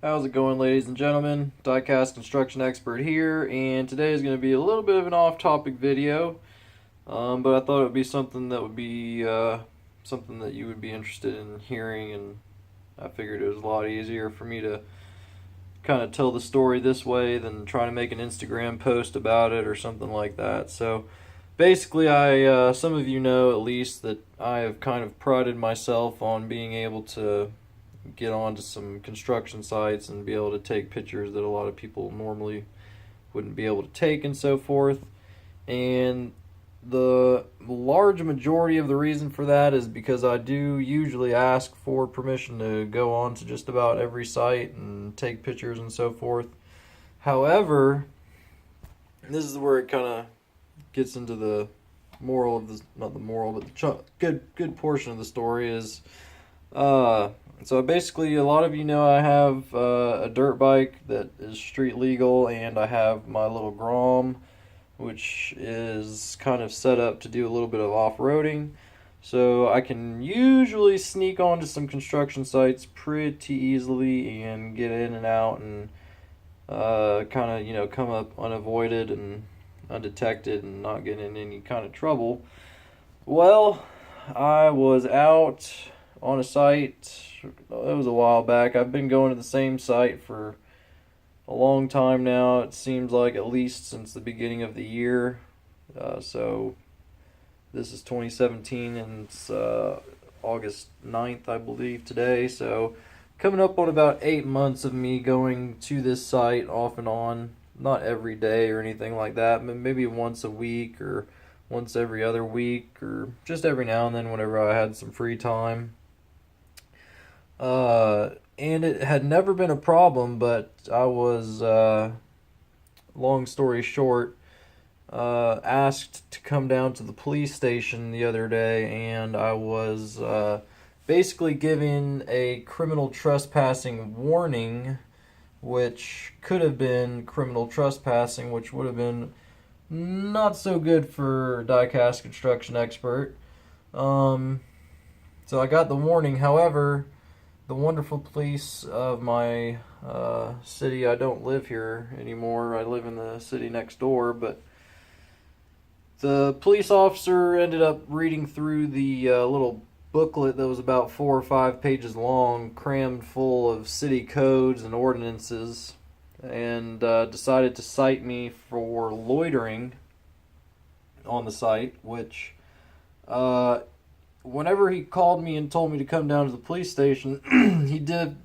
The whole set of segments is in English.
How's it going, ladies and gentlemen? Diecast construction expert here, and today is going to be a little bit of an off-topic video, but I thought it would be something that would be something that you would be interested in hearing, and I figured it was a lot easier for me to kind of tell the story this way than try to make an Instagram post about it or something like that. So basically, some of you know at least that I have kind of prided myself on being able to get onto some construction sites and be able to take pictures that a lot of people normally wouldn't be able to take and so forth. And the large majority of the reason for that is because I do usually ask for permission to go on to just about every site and take pictures and so forth. However, this is where it kind of gets into the moral of this, not the moral, but the good portion of the story is so basically, a lot of you know I have a dirt bike that is street legal, and I have my little Grom, which is kind of set up to do a little bit of off-roading. So I can usually sneak onto some construction sites pretty easily and get in and out and kind of, come up unavoided and undetected and not get in any kind of trouble. Well, I was out on a site. It was a while back. I've been going to the same site for a long time now. It seems like at least since the beginning of the year. So this is 2017 and it's August 9th, I believe, today. So coming up on about 8 months of me going to this site off and on. Not every day or anything like that, but maybe once a week or once every other week or just every now and then whenever I had some free time. And it had never been a problem, but I was, long story short, asked to come down to the police station the other day, and I was basically given a criminal trespassing warning, which could have been criminal trespassing, which would have been not so good for diecast construction expert. So I got the warning. However, the wonderful police of my city. I don't live here anymore. I live in the city next door, but the police officer ended up reading through the little booklet that was about 4 or 5 pages long, crammed full of city codes and ordinances, and decided to cite me for loitering on the site, which whenever he called me and told me to come down to the police station, he did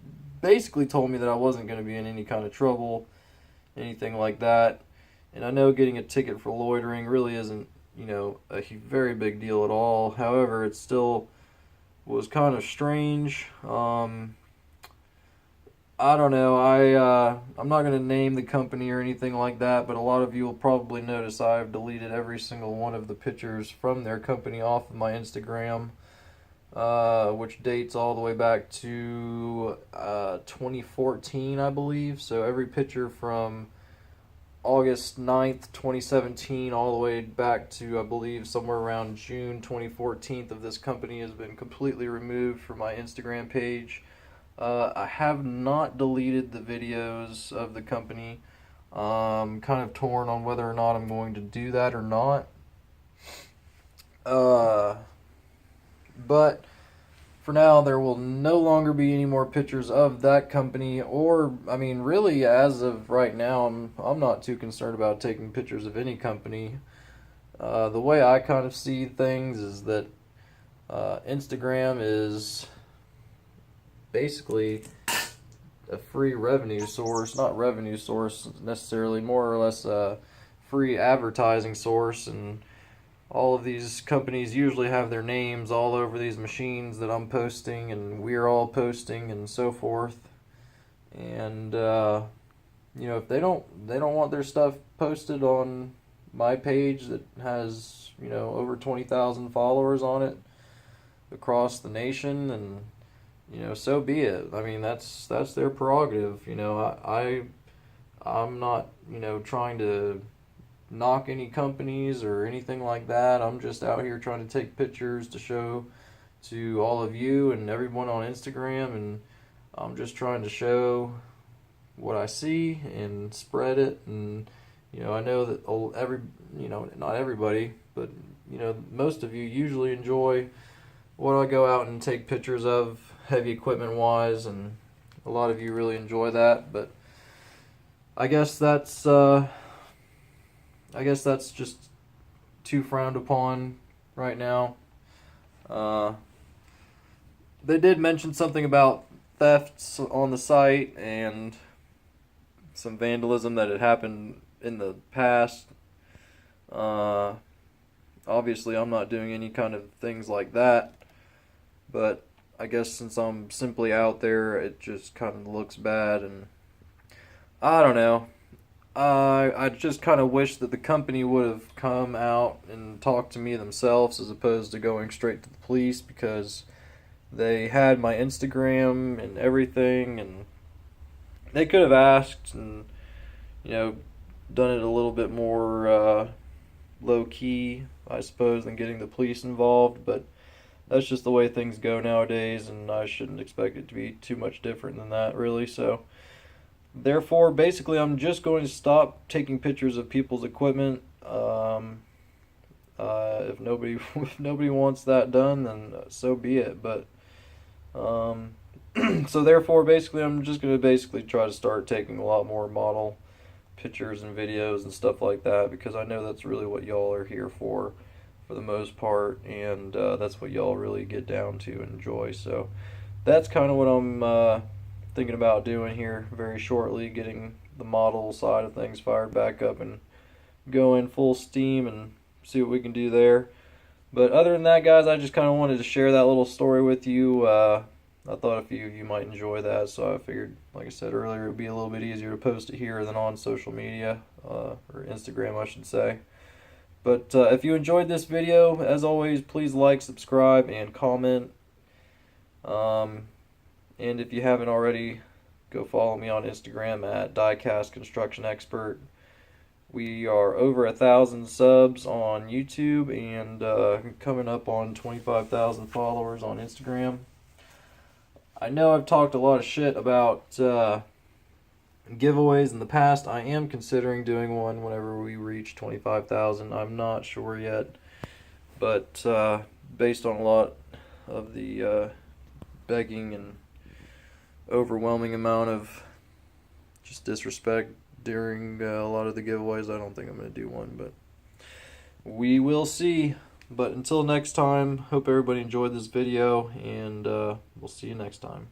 basically told me that I wasn't going to be in any kind of trouble, anything like that. And I know getting a ticket for loitering really isn't, a very big deal at all. However, it still was kind of strange. I don't know. I'm not going to name the company or anything like that, but a lot of you will probably notice I've deleted every single one of the pictures from their company off of my Instagram, which dates all the way back to 2014, I believe. So every picture from August 9th, 2017, all the way back to, I believe, somewhere around June 2014 of this company has been completely removed from my Instagram page. I have not deleted the videos of the company. Kind of torn on whether or not I'm going to do that or not. But for now, there will no longer be any more pictures of that company. Or, I mean, really, as of right now, I'm not too concerned about taking pictures of any company. The way I kind of see things is that Instagram is basically a free revenue source, not revenue source necessarily, more or less a free advertising source, and all of these companies usually have their names all over these machines that I'm posting and we're all posting and so forth. And if they don't want their stuff posted on my page that has over 20,000 followers on it across the nation, and so be it. I mean, that's their prerogative. I'm not, trying to knock any companies or anything like that. I'm just out here trying to take pictures to show to all of you and everyone on Instagram, and I'm just trying to show what I see and spread it. And I know that not everybody, but most of you usually enjoy what I go out and take pictures of, heavy equipment wise, and a lot of you really enjoy that. But I guess that's just too frowned upon right now. They did mention something about thefts on the site and some vandalism that had happened in the past. Obviously, I'm not doing any kind of things like that, but I guess since I'm simply out there, it just kind of looks bad, and I don't know. I just kind of wish that the company would have come out and talked to me themselves as opposed to going straight to the police, because they had my Instagram and everything, and they could have asked and done it a little bit more low key, I suppose, than getting the police involved. But that's just the way things go nowadays, and I shouldn't expect it to be too much different than that, really. So therefore, basically, I'm just going to stop taking pictures of people's equipment. If nobody if nobody wants that done, then so be it. But so therefore, basically, I'm just going to try to start taking a lot more model pictures and videos and stuff like that, because I know that's really what y'all are here for the most part, and that's what y'all really get down to and enjoy. So that's kind of what I'm thinking about doing here very shortly, getting the model side of things fired back up and going full steam and see what we can do there. But other than that, guys, I just kind of wanted to share that little story with you. I thought a few of you might enjoy that, so I figured, like I said earlier, it would be a little bit easier to post it here than on social media, or Instagram, I should say. But if you enjoyed this video, as always, please like, subscribe, and comment. And if you haven't already, go follow me on Instagram at Diecast Construction Expert. We are over 1,000 subs on YouTube, and coming up on 25,000 followers on Instagram. I know I've talked a lot of shit about giveaways in the past. I am considering doing one whenever we reach 25,000. I'm not sure yet, but based on a lot of the begging and overwhelming amount of just disrespect during a lot of the giveaways, I don't think I'm going to do one, but we will see. But until next time, hope everybody enjoyed this video, and we'll see you next time.